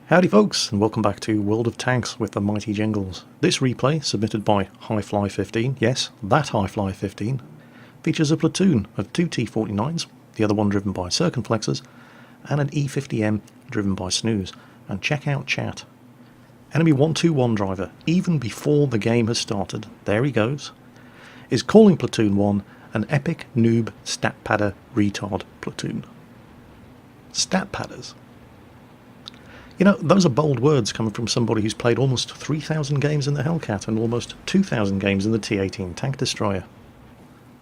Howdy folks, and welcome back to World of Tanks with the Mighty Jingles. This replay, submitted by Highfly15, yes, that Highfly15, features a platoon of two T-49s, the other one driven by circumflexors, and an E-50M driven by snooze. And check out chat. Enemy 121 driver, even before the game has started, there he goes, is calling Platoon 1 an epic noob stat padder retard platoon. Stat padders. You know, those are bold words coming from somebody who's played almost 3,000 games in the Hellcat and almost 2,000 games in the T-18 tank destroyer.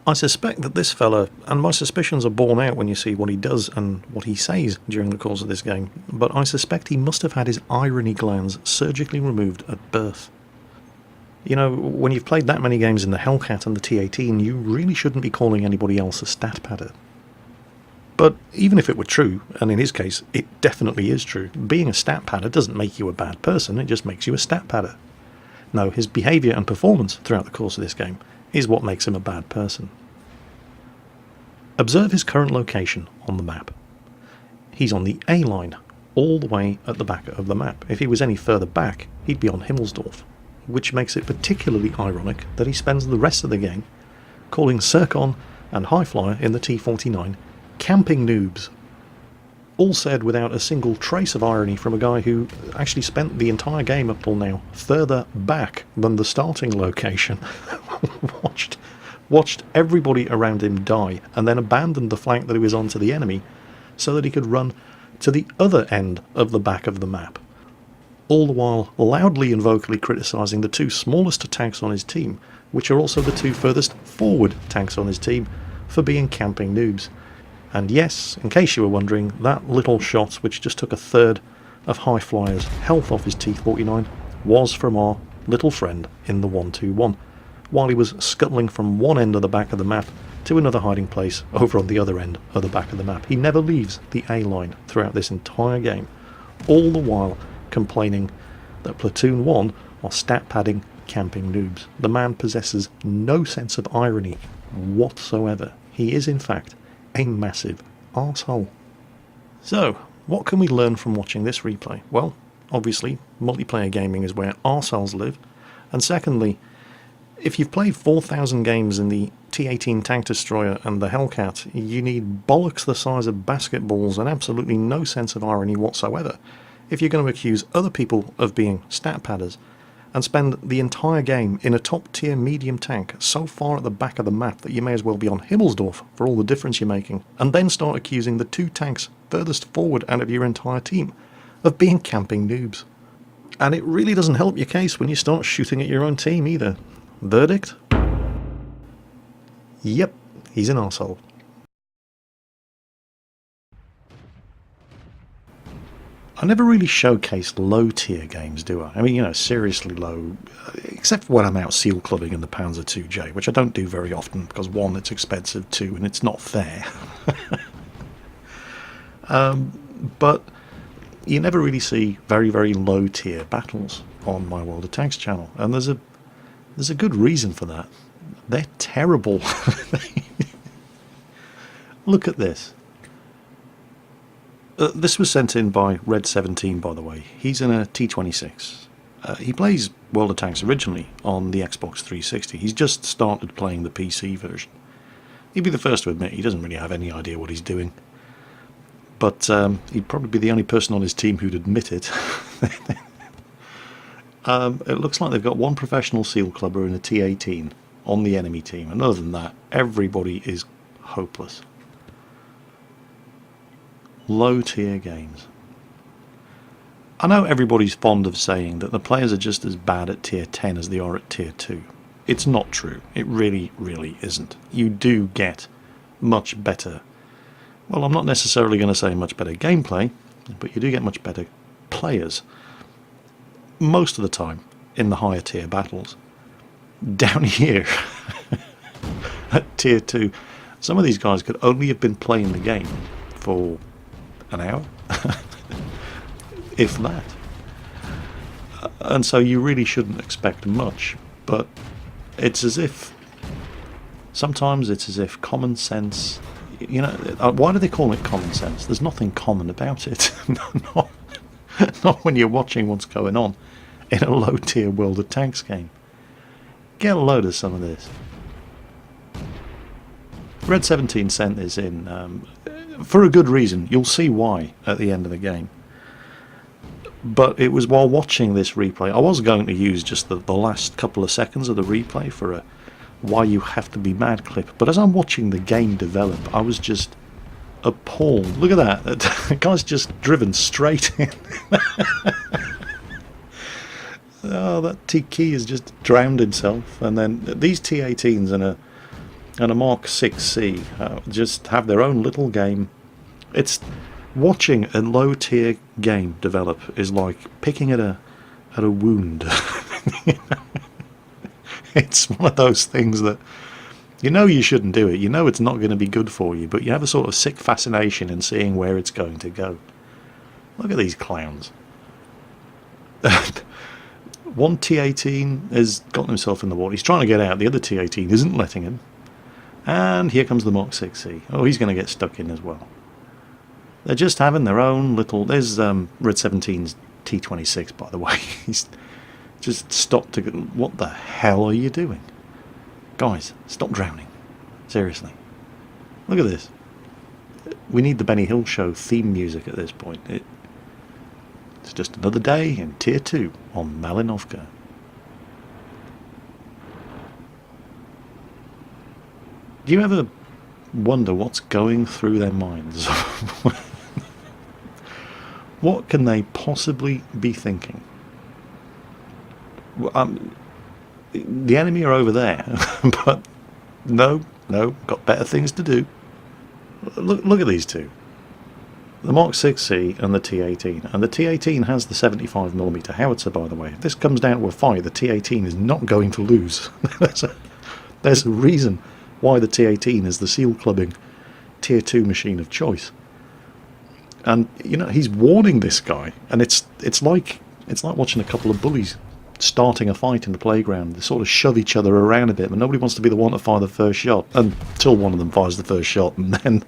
I suspect that this fella, and my suspicions are borne out when you see what he does and what he says during the course of this game, but I suspect he must have had his irony glands surgically removed at birth. You know, when you've played that many games in the Hellcat and the T-18, you really shouldn't be calling anybody else a stat padder. But even if it were true, and in his case it definitely is true, being a stat padder doesn't make you a bad person, it just makes you a stat padder. No, his behaviour and performance throughout the course of this game is what makes him a bad person. Observe his current location on the map. He's on the A line, all the way at the back of the map. If he was any further back, he'd be on Himmelsdorf, which makes it particularly ironic that he spends the rest of the game calling Circon and Highflyer in the T-49 camping noobs. All said without a single trace of irony from a guy who actually spent the entire game up till now further back than the starting location. watched everybody around him die and then abandoned the flank that he was on to the enemy so that he could run to the other end of the back of the map. All the while loudly and vocally criticising the two smallest tanks on his team, which are also the two furthest forward tanks on his team, for being camping noobs. And yes, in case you were wondering, that little shot which just took a third of Highflyer's health off his T-49 was from our little friend in the 121, while he was scuttling from one end of the back of the map to another hiding place over on the other end of the back of the map. He never leaves the A-line throughout this entire game, all the while complaining that Platoon 1 are stat padding camping noobs. The man possesses no sense of irony whatsoever. He is in fact a massive arsehole. So, what can we learn from watching this replay? Well, obviously, multiplayer gaming is where arseholes live, and secondly, if you've played 4,000 games in the T-18 tank destroyer and the Hellcat, you need bollocks the size of basketballs and absolutely no sense of irony whatsoever if you're going to accuse other people of being stat padders and spend the entire game in a top-tier medium tank so far at the back of the map that you may as well be on Himmelsdorf for all the difference you're making, and then start accusing the two tanks furthest forward out of your entire team of being camping noobs. And it really doesn't help your case when you start shooting at your own team either. Verdict? Yep, he's an arsehole. I never really showcase low-tier games, do I? I mean, you know, seriously low, except when I'm out seal clubbing in the Panzer 2J, which I don't do very often because, one, it's expensive, two, and it's not fair. But you never really see very, very low-tier battles on my World of Tanks channel, and there's a good reason for that. They're terrible. Look at this. This was sent in by Red17, by the way. He's in a T26. He plays World of Tanks originally on the Xbox 360. He's just started playing the PC version. He'd be the first to admit he doesn't really have any idea what he's doing. But he'd probably be the only person on his team who'd admit it. It looks like they've got one professional seal clubber in a T-18 on the enemy team. And other than that, everybody is hopeless. Low-tier games. I know everybody's fond of saying that the players are just as bad at tier 10 as they are at tier 2. It's not true. It really, really isn't. You do get much better, well, I'm not necessarily going to say much better gameplay, but you do get much better players most of the time in the higher tier battles. Down here at tier 2, some of these guys could only have been playing the game for an hour, if that. And so you really shouldn't expect much, but it's as if sometimes it's as if common sense, you know, why do they call it common sense? There's nothing common about it. Not when you're watching what's going on in a low-tier World of Tanks game. Get a load of some of this. Red 17 sent this in for a good reason. You'll see why at the end of the game. But it was while watching this replay. I was going to use just the last couple of seconds of the replay for a why you have to be mad clip. But as I'm watching the game develop, I was just appalled. Look at that. The guy's just driven straight in. Oh, that Tiki has just drowned himself. And then these T-18s and a Mark 6C just have their own little game. It's watching a low tier game develop is like picking at a wound. It's one of those things that you shouldn't do it. You know it's not going to be good for you, but you have a sort of sick fascination in seeing where it's going to go. Look at these clowns. One T-18 has gotten himself in the water. He's trying to get out. The other T-18 isn't letting him. And here comes the Mark 6C. Oh, he's going to get stuck in as well. They're just having their own little... There's Red 17's T-26, by the way. He's just stopped to... What the hell are you doing? Guys, stop drowning. Seriously. Look at this. We need the Benny Hill Show theme music at this point. It's just another day in Tier 2 on Malinovka. Do you ever wonder what's going through their minds? What can they possibly be thinking? The enemy are over there, but no, got better things to do. Look at these two. The Mark 6C and the T-18. And the T-18 has the 75mm howitzer, by the way. If this comes down to a fight, the T-18 is not going to lose. There's a reason why the T-18 is the SEAL clubbing Tier 2 machine of choice. And, he's warning this guy. And it's like watching a couple of bullies starting a fight in the playground. They sort of shove each other around a bit, but nobody wants to be the one to fire the first shot until one of them fires the first shot, and then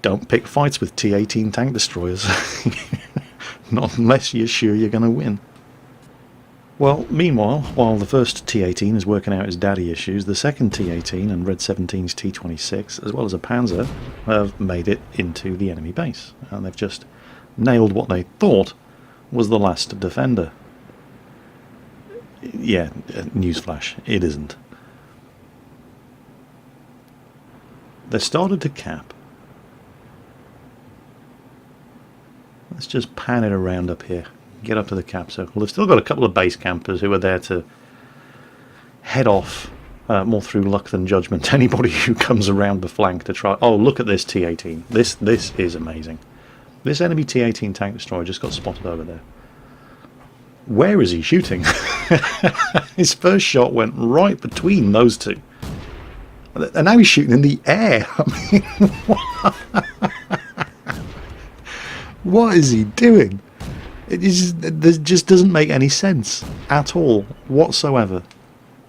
don't pick fights with T-18 tank destroyers. Not unless you're sure you're going to win. Well, meanwhile, while the first T-18 is working out his daddy issues, the second T-18 and Red 17's T-26, as well as a Panzer, have made it into the enemy base, and they've just nailed what they thought was the last defender. Yeah, newsflash, it isn't. They started to cap. Let's just pan it around up here. Get up to the cap circle. They've still got a couple of base campers who are there to head off, more through luck than judgment, anybody who comes around the flank to try... Oh, look at this T-18. This is amazing. This enemy T-18 tank destroyer just got spotted over there. Where is he shooting? His first shot went right between those two. And now he's shooting in the air. I mean, what is he doing? It just doesn't make any sense at all, whatsoever.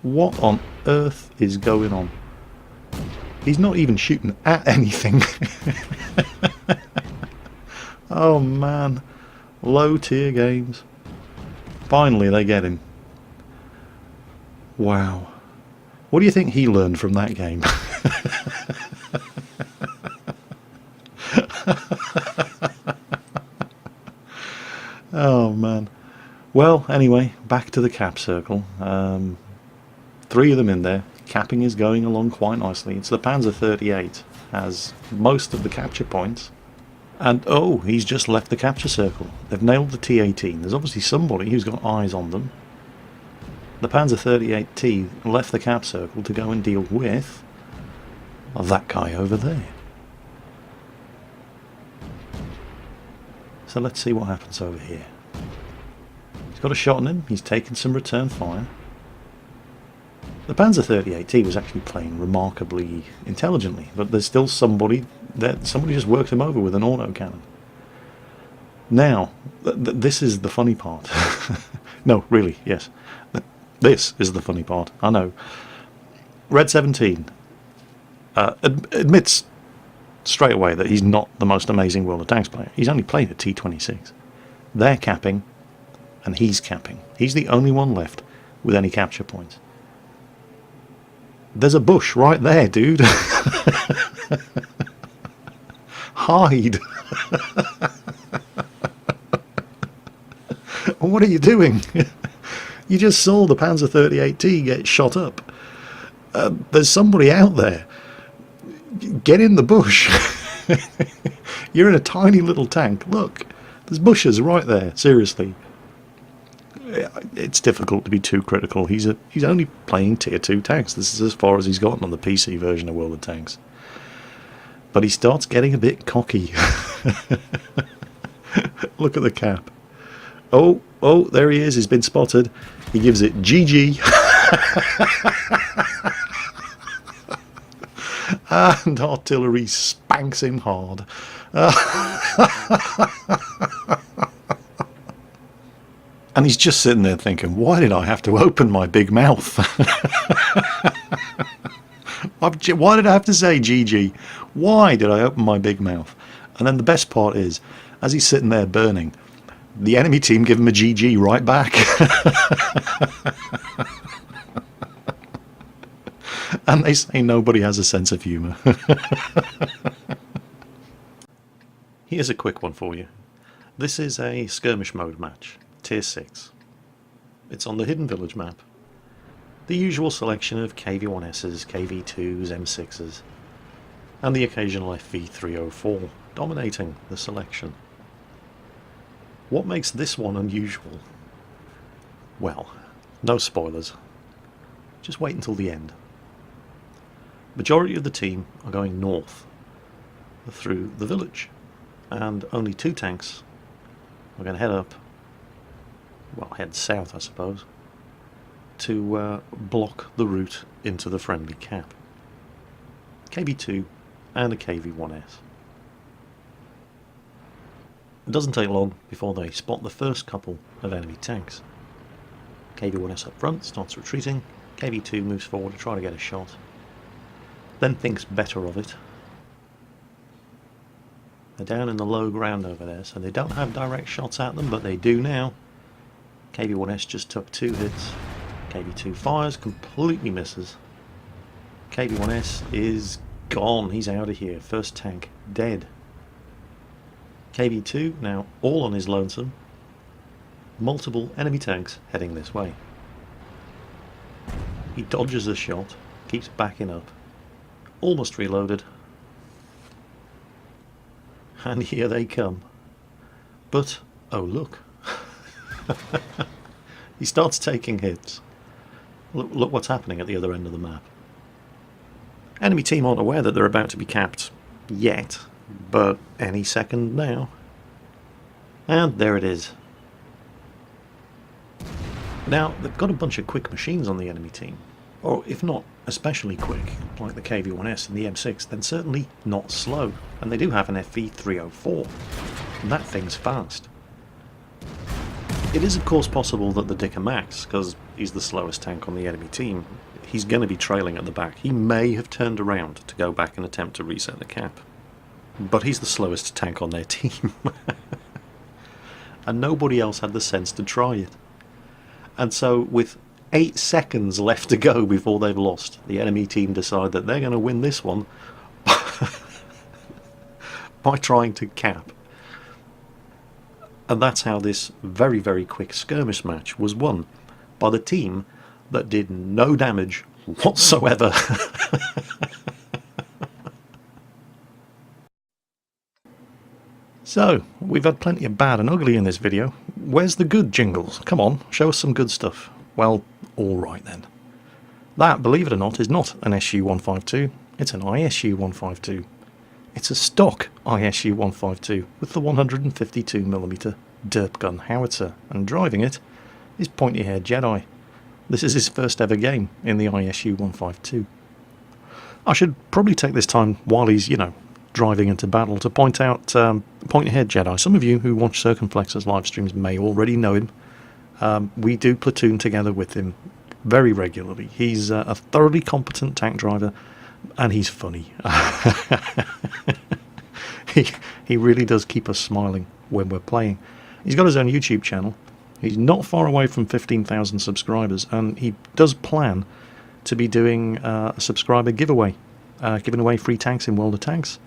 What on earth is going on? He's not even shooting at anything. Oh man, low tier games. Finally they get him. Wow. What do you think he learned from that game? Oh man. Well, anyway, back to the cap circle. 3 of them in there. Capping is going along quite nicely. It's the Panzer 38, has most of the capture points. And oh, he's just left the capture circle. They've nailed the T-18. There's obviously somebody who's got eyes on them. The Panzer 38T left the cap circle to go and deal with that guy over there. So let's see what happens over here. He's got a shot on him. He's taken some return fire. The Panzer 38T was actually playing remarkably intelligently, but there's still somebody that just worked him over with an autocannon. Now, this is the funny part. No, really, yes. This is the funny part. I know. Red 17 admits straight away that he's not the most amazing World of Tanks player. He's only played a T-26. They're capping, and he's capping. He's the only one left with any capture points. There's a bush right there, dude. Hide. What are you doing? You just saw the Panzer 38T get shot up. There's somebody out there. Get in the bush. You're in a tiny little tank. Look, there's bushes right there. Seriously. It's difficult to be too critical. He's only playing tier 2 tanks. This is as far as he's gotten on the PC version of World of Tanks. But he starts getting a bit cocky. Look at the cap. Oh, there he is. He's been spotted. He gives it GG. And artillery spanks him hard. And he's just sitting there thinking, why did I have to open my big mouth? Why did I have to say GG? Why did I open my big mouth? And then the best part is, as he's sitting there burning, the enemy team give him a GG right back. And they say nobody has a sense of humour. Here's a quick one for you. This is a skirmish mode match, tier 6. It's on the Hidden Village map. The usual selection of KV-1Ss, KV-2s, M6s, and the occasional FV-304 dominating the selection. What makes this one unusual? Well, no spoilers. Just wait until the end. Majority of the team are going north through the village, and only 2 tanks are going to head up, well, head south I suppose, to block the route into the friendly cap. KV-2 and a KV-1S. It doesn't take long before they spot the first couple of enemy tanks. KV-1S up front starts retreating, KV-2 moves forward to try to get a shot, then thinks better of it. They're down in the low ground over there, so they don't have direct shots at them, but they do now. KV-1S just took 2 hits. KV-2 fires, completely misses. KV-1S is gone, he's out of here. First tank dead. KV-2 now all on his lonesome. Multiple enemy tanks heading this way. He dodges a shot, keeps backing up. Almost reloaded. And here they come. But, oh look. He starts taking hits. Look what's happening at the other end of the map. Enemy team aren't aware that they're about to be capped yet, but any second now. And there it is. Now, they've got a bunch of quick machines on the enemy team. Or if not especially quick, like the KV-1S and the M6, then certainly not slow. And they do have an FV-304. And that thing's fast. It is of course possible that the Dicker Max, because he's the slowest tank on the enemy team, he's going to be trailing at the back. He may have turned around to go back and attempt to reset the cap. But he's the slowest tank on their team. And nobody else had the sense to try it. And so with 8 seconds left to go before they've lost, the enemy team decide that they're going to win this one by trying to cap. And that's how this very, very quick skirmish match was won, by the team that did no damage whatsoever. So, we've had plenty of bad and ugly in this video. Where's the good, Jingles? Come on, show us some good stuff. Well, alright then. That, believe it or not, is not an SU-152, it's an ISU-152. It's a stock ISU-152 with the 152mm derp gun howitzer, and driving it is pointy-haired Jedi. This is his first ever game in the ISU-152. I should probably take this time while he's, driving into battle to point out pointy-haired Jedi. Some of you who watch Circumflex's live streams may already know him. We do platoon together with him very regularly. He's a thoroughly competent tank driver, and he's funny. He really does keep us smiling when we're playing. He's got his own YouTube channel. He's not far away from 15,000 subscribers, and he does plan to be doing a subscriber giveaway, giving away free tanks in World of Tanks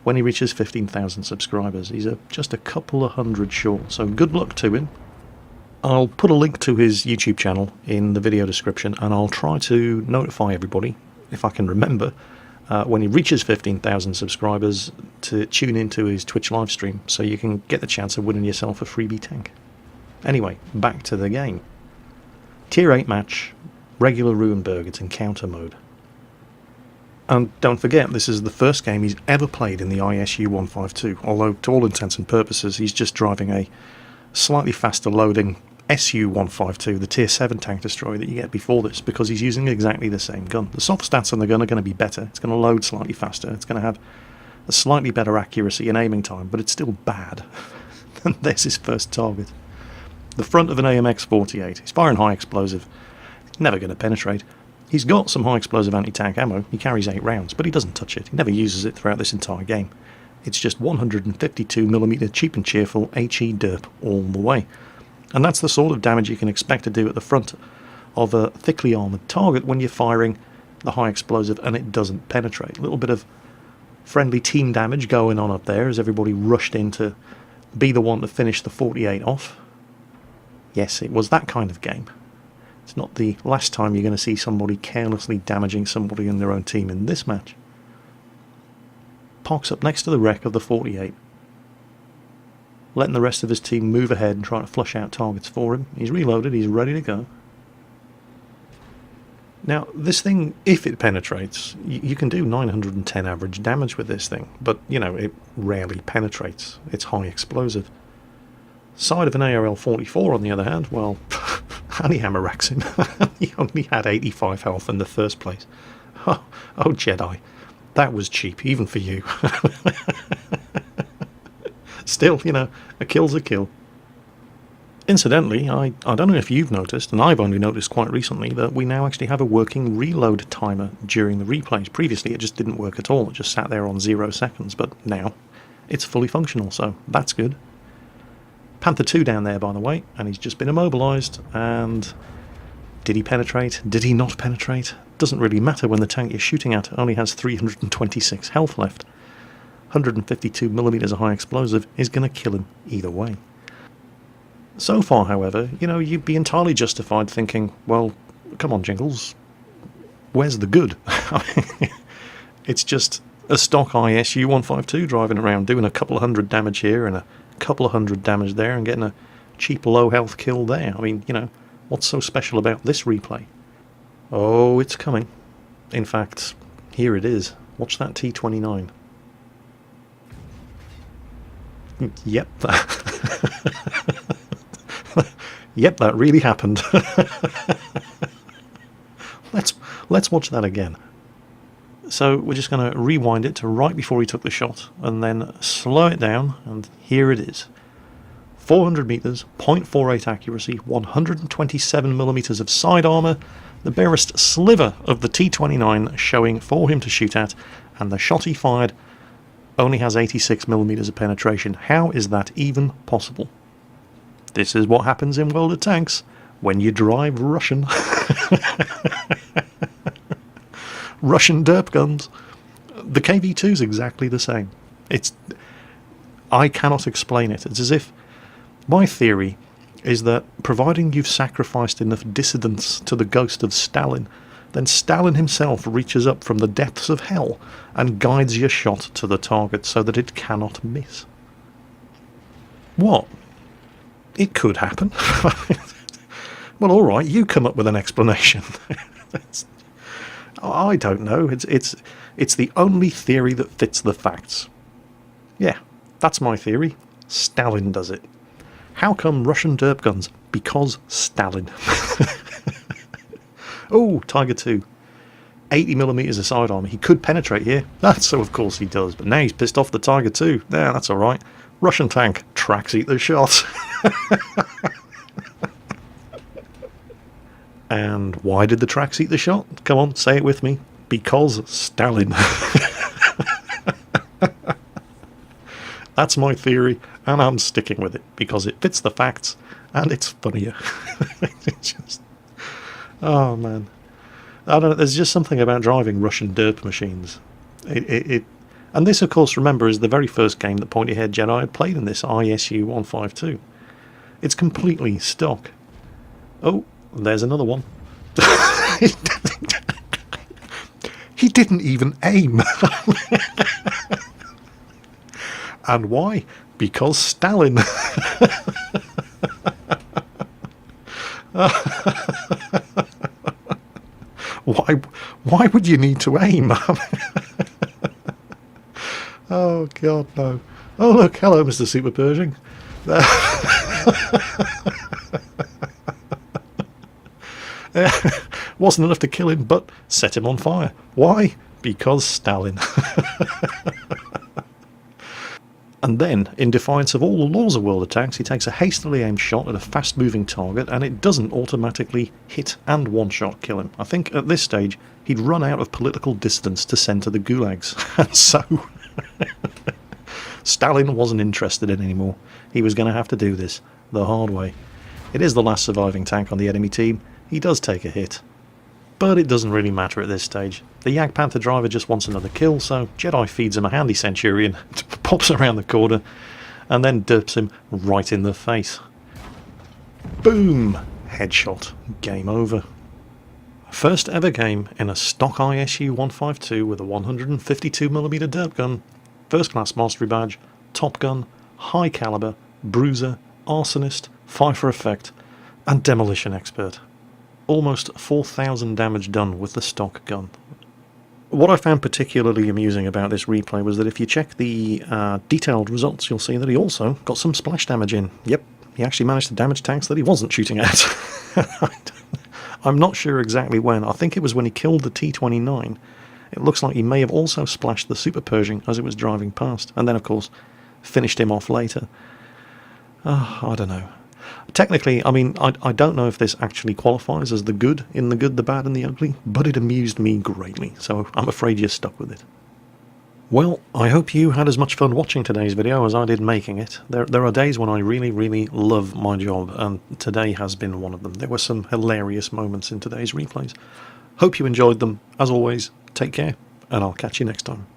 when he reaches 15,000 subscribers. He's just a couple of hundred short, so good luck to him. I'll put a link to his YouTube channel in the video description, and I'll try to notify everybody, if I can remember, when he reaches 15,000 subscribers, to tune into his Twitch live stream so you can get the chance of winning yourself a freebie tank. Anyway, back to the game. Tier 8 match, regular Ruinberg, it's encounter mode. And don't forget, this is the first game he's ever played in the ISU 152, although to all intents and purposes he's just driving a slightly faster loading SU 152, the tier 7 tank destroyer that you get before this, because he's using exactly the same gun. The soft stats on the gun are going to be better, it's going to load slightly faster, it's going to have a slightly better accuracy and aiming time, but it's still bad. And there's his first target. The front of an AMX-48. He's firing high explosive. Never going to penetrate. He's got some high explosive anti-tank ammo. He carries 8 rounds, but he doesn't touch it. He never uses it throughout this entire game. It's just 152mm cheap and cheerful HE derp all the way. And that's the sort of damage you can expect to do at the front of a thickly armoured target when you're firing the high explosive and it doesn't penetrate. A little bit of friendly team damage going on up there as everybody rushed in to be the one to finish the 48 off. Yes, it was that kind of game. It's not the last time you're going to see somebody carelessly damaging somebody in their own team in this match. Parks up next to the wreck of the 48, letting the rest of his team move ahead and try to flush out targets for him. He's reloaded, he's ready to go. Now, this thing, if it penetrates, you can do 910 average damage with this thing, but, you know, it rarely penetrates. It's high explosive. Side of an ARL-44, on the other hand, well, honey hammer racks him. He only had 85 health in the first place. Oh, Jedi, that was cheap, even for you. Still, you know, a kill's a kill. Incidentally, I don't know if you've noticed, and I've only noticed quite recently, that we now actually have a working reload timer during the replays. Previously, it just didn't work at all. It just sat there on 0 seconds, but now it's fully functional, so that's good. Panther 2 down there, by the way, and he's just been immobilised, and did he penetrate? Did he not penetrate? Doesn't really matter when the tank you're shooting at only has 326 health left. 152mm of high explosive is going to kill him either way. So far, however, you know, you'd be entirely justified thinking, well, come on, Jingles, where's the good? It's just a stock ISU 152 driving around, doing a couple of hundred damage here and a couple of hundred damage there and getting a cheap low health kill there. I mean, you know, what's so special about this replay? Oh, it's coming. In fact, here it is. Watch that T-29. Yep. Yep, that really happened. Let's watch that again. So we're just going to rewind it to right before he took the shot and then slow it down, and here it is. 400 meters, 0.48 accuracy, 127mm of side armor, the barest sliver of the T-29 showing for him to shoot at, and the shot he fired only has 86mm of penetration. How is that even possible? This is what happens in World of Tanks when you drive Russian. Russian derp guns. The KV-2 is exactly the same. I cannot explain it. It's as if my theory is that providing you've sacrificed enough dissidents to the ghost of Stalin, then Stalin himself reaches up from the depths of hell and guides your shot to the target so that it cannot miss. What? It could happen. Well, all right, you come up with an explanation. I don't know. It's the only theory that fits the facts. Yeah, that's my theory. Stalin does it. How come Russian derp guns? Because Stalin. Oh, Tiger 2. 80mm of side armor. He could penetrate here. So of course he does. But now he's pissed off the Tiger 2. Yeah, that's alright. Russian tank. Tracks eat the shot. And why did the tracks eat the shot? Come on, say it with me. Because Stalin. That's my theory, And I'm sticking with it because it fits the facts and it's funnier. It's just, oh man, I don't know. There's just something about driving Russian dirt machines. And this, of course, remember, is the very first game that Pointy Head Jedi had played in this ISU 152. It's completely stock. Oh, there's another one. He didn't even aim. And why? Because Stalin. Why would you need to aim? Oh God, no. Oh look, hello Mr. Super Pershing. Wasn't enough to kill him, but set him on fire. Why? Because Stalin. And then, in defiance of all the laws of world attacks, he takes a hastily aimed shot at a fast-moving target, and it doesn't automatically hit and one-shot kill him. I think at this stage, he'd run out of political distance to send to the gulags. And so, Stalin wasn't interested in anymore. He was going to have to do this the hard way. It is the last surviving tank on the enemy team. He does take a hit. But it doesn't really matter at this stage. The Yak Panther driver just wants another kill, so Jedi feeds him a handy Centurion, pops around the corner, and then derps him right in the face. Boom! Headshot. Game over. First ever game in a stock ISU 152 with a 152mm derp gun, first class mastery badge, top gun, high caliber, bruiser, arsonist, fire for effect, and demolition expert. Almost 4,000 damage done with the stock gun. What I found particularly amusing about this replay was that if you check the detailed results, you'll see that he also got some splash damage in. Yep, he actually managed to damage tanks that he wasn't shooting at. I'm not sure exactly when. I think it was when he killed the T-29. It looks like he may have also splashed the Super Pershing as it was driving past, and then of course finished him off later. I don't know. Technically, I mean, I don't know if this actually qualifies as the good in the good, the bad and the ugly, but it amused me greatly, so I'm afraid you're stuck with it. Well, I hope you had as much fun watching today's video as I did making it. There are days when I really, really love my job, and today has been one of them. There were some hilarious moments in today's replays. Hope you enjoyed them. As always, take care, and I'll catch you next time.